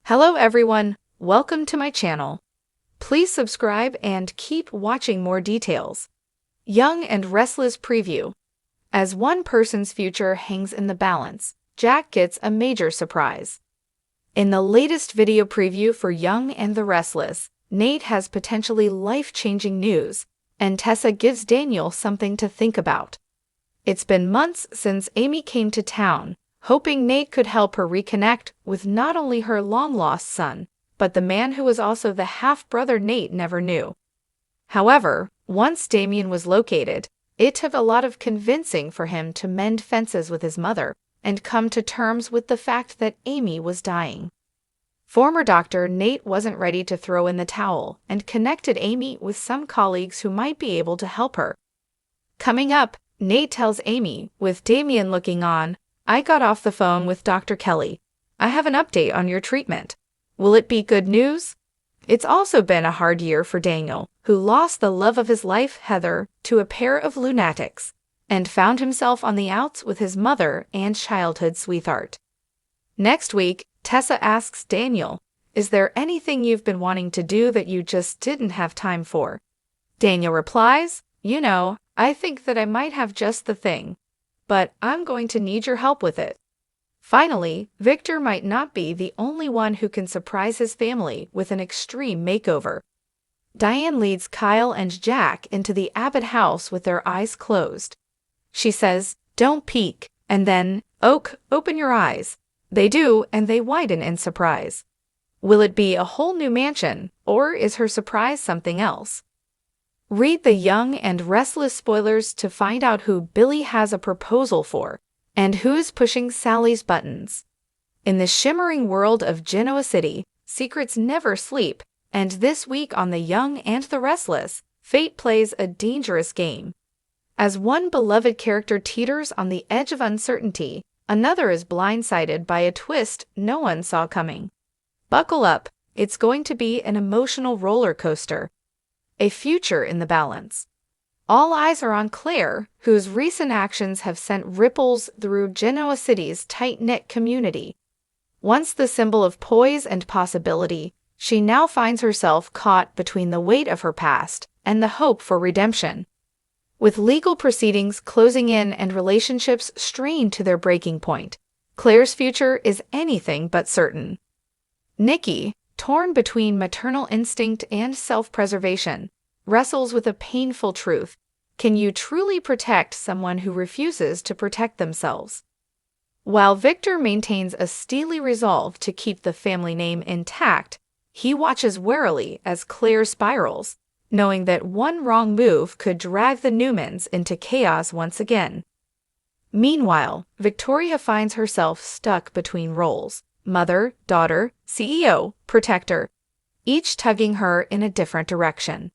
Hello everyone, welcome to my channel. Please subscribe and keep watching more details. Young and Restless preview. As one person's future hangs in the balance, Jack gets a major surprise. In the latest video preview for Young and the Restless, Nate has potentially life-changing news, and Tessa gives Daniel something to think about. It's been months since Amy came to town, hoping Nate could help her reconnect with not only her long-lost son, but the man who was also the half-brother Nate never knew. However, once Damien was located, it took a lot of convincing for him to mend fences with his mother and come to terms with the fact that Amy was dying. Former doctor Nate wasn't ready to throw in the towel and connected Amy with some colleagues who might be able to help her. Coming up, Nate tells Amy, with Damien looking on, "I got off the phone with Dr. Kelly. I have an update on your treatment. Will it be good news?" It's also been a hard year for Daniel, who lost the love of his life, Heather, to a pair of lunatics, and found himself on the outs with his mother and childhood sweetheart. Next week, Tessa asks Daniel, "Is there anything you've been wanting to do that you just didn't have time for?" Daniel replies, "I think that I might have just the thing, but I'm going to need your help with it." Finally, Victor might not be the only one who can surprise his family with an extreme makeover. Diane leads Kyle and Jack into the Abbott house with their eyes closed. She says, "Don't peek," and then, "Oak, open your eyes." They do, and they widen in surprise. Will it be a whole new mansion, or is her surprise something else? Read the Young and Restless spoilers to find out who Billy has a proposal for, and who's pushing Sally's buttons. In the shimmering world of Genoa City, secrets never sleep, and this week on The Young and the Restless, fate plays a dangerous game. As one beloved character teeters on the edge of uncertainty, another is blindsided by a twist no one saw coming. Buckle up, it's going to be an emotional roller coaster. A future in the balance. All eyes are on Claire, whose recent actions have sent ripples through Genoa City's tight-knit community. Once the symbol of poise and possibility, she now finds herself caught between the weight of her past and the hope for redemption. With legal proceedings closing in and relationships strained to their breaking point, Claire's future is anything but certain. Nikki, torn between maternal instinct and self-preservation, wrestles with a painful truth. Can you truly protect someone who refuses to protect themselves? While Victor maintains a steely resolve to keep the family name intact, he watches warily as Claire spirals, knowing that one wrong move could drag the Newmans into chaos once again. Meanwhile, Victoria finds herself stuck between roles: mother, daughter, CEO, protector, each tugging her in a different direction.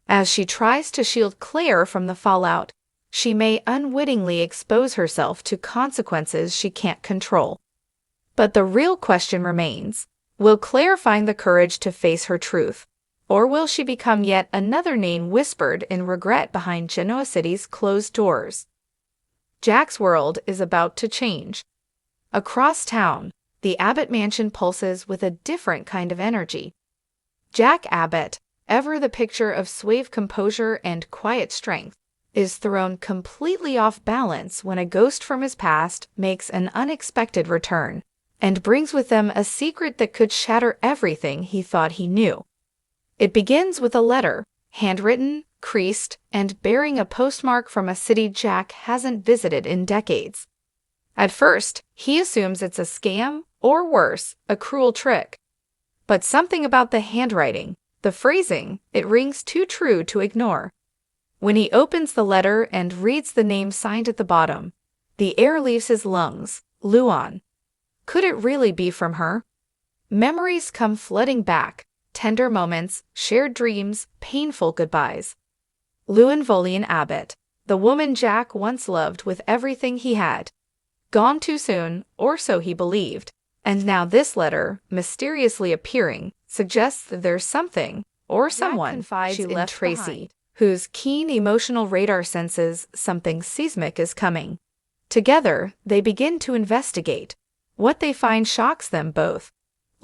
As she tries to shield Claire from the fallout, she may unwittingly expose herself to consequences she can't control. But the real question remains: will Claire find the courage to face her truth, or will she become yet another name whispered in regret behind Genoa City's closed doors? Jack's world is about to change. Across town, the Abbott mansion pulses with a different kind of energy. Jack Abbott, ever the picture of suave composure and quiet strength, is thrown completely off balance when a ghost from his past makes an unexpected return and brings with them a secret that could shatter everything he thought he knew. It begins with a letter, handwritten, creased, and bearing a postmark from a city Jack hasn't visited in decades. At first, he assumes it's a scam, or worse, a cruel trick. But something about the handwriting, the phrasing, it rings too true to ignore. When he opens the letter and reads the name signed at the bottom, the air leaves his lungs. Luan. Could it really be from her? Memories come flooding back, tender moments, shared dreams, painful goodbyes. Luan Volian Abbott, the woman Jack once loved with everything he had. Gone too soon, or so he believed, and now this letter, mysteriously appearing, suggests that there's something, or someone, she left Tracy, behind, whose keen emotional radar senses something seismic is coming. Together, they begin to investigate. What they find shocks them both.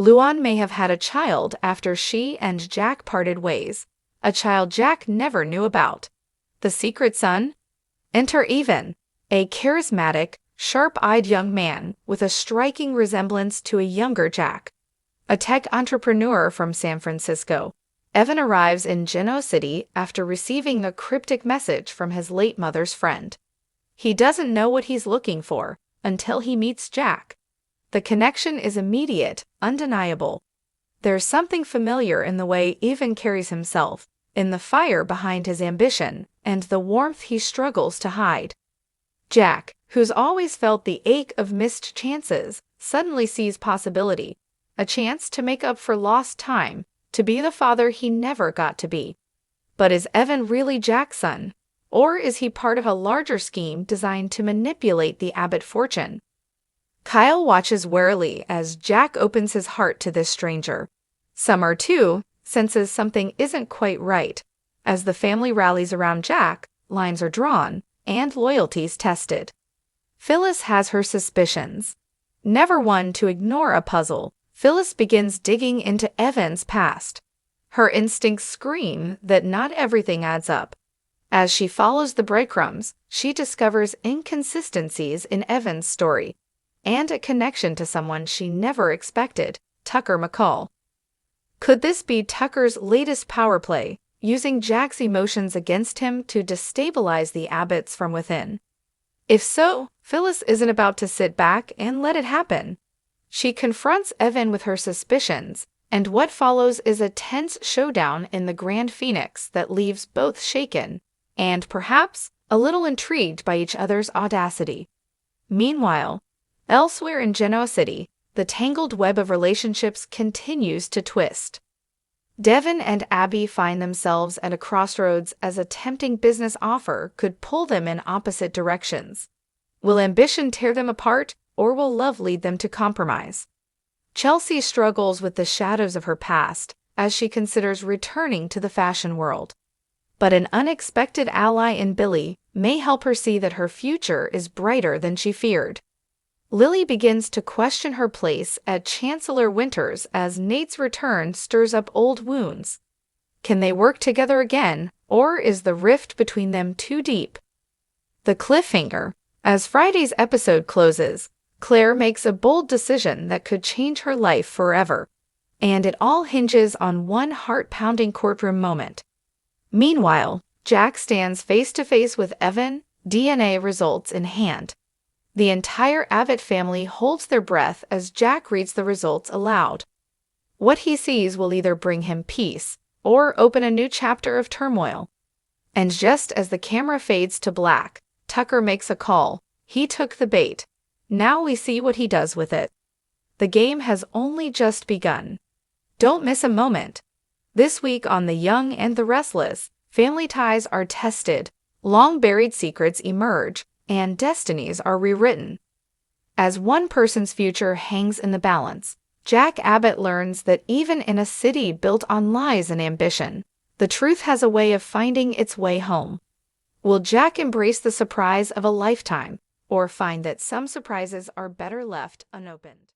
Luan may have had a child after she and Jack parted ways, a child Jack never knew about. The secret son? Enter Evan, a charismatic, sharp-eyed young man with a striking resemblance to a younger Jack. A tech entrepreneur from San Francisco, Evan arrives in Genoa City after receiving a cryptic message from his late mother's friend. He doesn't know what he's looking for until he meets Jack. The connection is immediate, undeniable. There's something familiar in the way Evan carries himself, in the fire behind his ambition, and the warmth he struggles to hide. Jack, who's always felt the ache of missed chances, suddenly sees possibility, a chance to make up for lost time, to be the father he never got to be. But is Evan really Jack's son? Or is he part of a larger scheme designed to manipulate the Abbott fortune? Kyle watches warily as Jack opens his heart to this stranger. Summer, too, senses something isn't quite right. As the family rallies around Jack, lines are drawn, and loyalties tested. Phyllis has her suspicions. Never one to ignore a puzzle, Phyllis begins digging into Evan's past. Her instincts scream that not everything adds up. As she follows the breadcrumbs, she discovers inconsistencies in Evan's story, and a connection to someone she never expected, Tucker McCall. Could this be Tucker's latest power play, using Jack's emotions against him to destabilize the Abbotts from within? If so, Phyllis isn't about to sit back and let it happen. She confronts Evan with her suspicions, and what follows is a tense showdown in the Grand Phoenix that leaves both shaken, and perhaps a little intrigued by each other's audacity. Meanwhile, elsewhere in Genoa City, the tangled web of relationships continues to twist. Devin and Abby find themselves at a crossroads as a tempting business offer could pull them in opposite directions. Will ambition tear them apart, or will love lead them to compromise? Chelsea struggles with the shadows of her past as she considers returning to the fashion world. But an unexpected ally in Billy may help her see that her future is brighter than she feared. Lily begins to question her place at Chancellor Winters as Nate's return stirs up old wounds. Can they work together again, or is the rift between them too deep? The cliffhanger. As Friday's episode closes, Claire makes a bold decision that could change her life forever, and it all hinges on one heart-pounding courtroom moment. Meanwhile, Jack stands face-to-face with Evan, DNA results in hand. The entire Abbott family holds their breath as Jack reads the results aloud. What he sees will either bring him peace or open a new chapter of turmoil. And just as the camera fades to black, Tucker makes a call. He took the bait. Now we see what he does with it. The game has only just begun. Don't miss a moment. This week on The Young and the Restless, family ties are tested, long-buried secrets emerge, and destinies are rewritten. As one person's future hangs in the balance, Jack Abbott learns that even in a city built on lies and ambition, the truth has a way of finding its way home. Will Jack embrace the surprise of a lifetime, or find that some surprises are better left unopened?